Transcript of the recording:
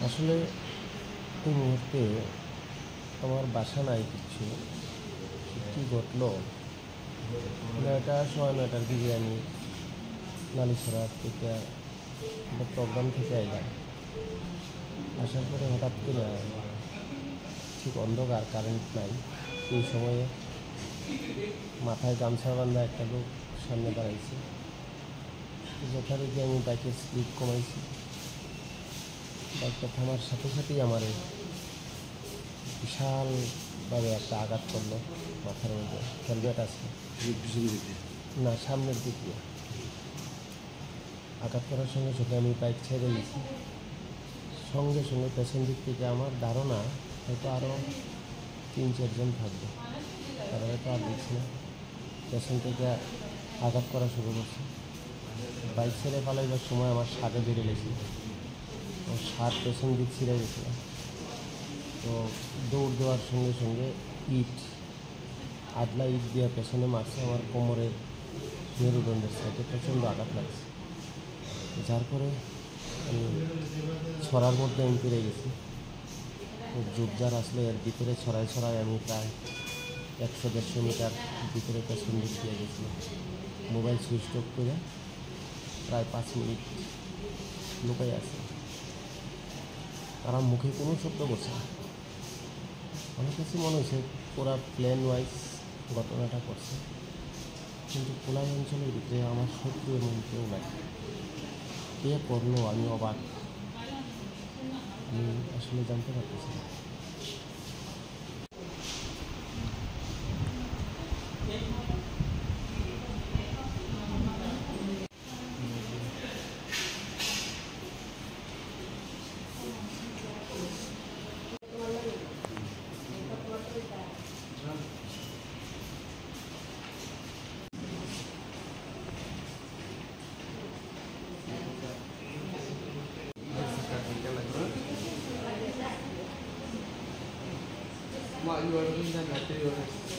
আসলে এই মুহূর্তে আমার বাসা নাই কিচ্ছু। কী ঘটলো মানে এটা সময় 9টার দিকে আমি নালিশরা থেকে একটা প্রোগ্রাম থেকে আইলাম। আসার পরে হঠাৎ করে ঠিক অন্ধকার, কারেন্ট নাই। এই সময়ে মাথায় গামছা বান্ধা একটা লোক সামনে দাঁড়াইছে। যথারীতি আমি বাইকের স্পিড কমাইছি। বাইকটা থামার সাথে সাথেই আমার বিশালভাবে একটা আঘাত করলো মাথার মধ্যে। হেলমেট আছে না, সামনের দিক দিয়ে আঘাত করার সঙ্গে সঙ্গে আমি বাইক ছেড়ে দিয়েছি। সঙ্গে সঙ্গে পেছন দিক থেকে আমার ধারণা হয়তো আরও 3-4 জন থাকবে, তারা হয়তো আর দেখছি না। পেছন থেকে আঘাত করা শুরু করছে। বাইক ছেড়ে পালাইবার সময় আমার শার্টে ধরে লেগেছিল, শার্ট পেছন দিক ছিঁড়ে গেছিল। তো দৌড় দেওয়ার সঙ্গে সঙ্গে আদলা ইট দিয়ে পেছনে মারছে। আমার কোমরের মেরুদণ্ডের সাইডে প্রচণ্ড আঘাত লাগছে, যার পরে আমি ছড়ার মধ্যে আমি পেরে গেছি। জুবজার আসলে এর ভিতরে ছড়ায় আমি প্রায় 100-150 মিটার ভিতরে পেছন দিক দিয়ে গেছিলাম। মোবাইল সুইচ অফ করে প্রায় 5 মিনিট লুকাই আছে। তারা মুখে কোনো শব্দ করছে না। আমার কাছে মনে হচ্ছে পুরা প্ল্যান ওয়াইজ ঘটনাটা করছে, কিন্তু কোলাই অঞ্চলের ভিতরে আমার শত্রু এমন কেউ নাই। কে করলো আমি অবাক, আমি আসলে জানতে পারতেছি না। Mak, you are doing that material.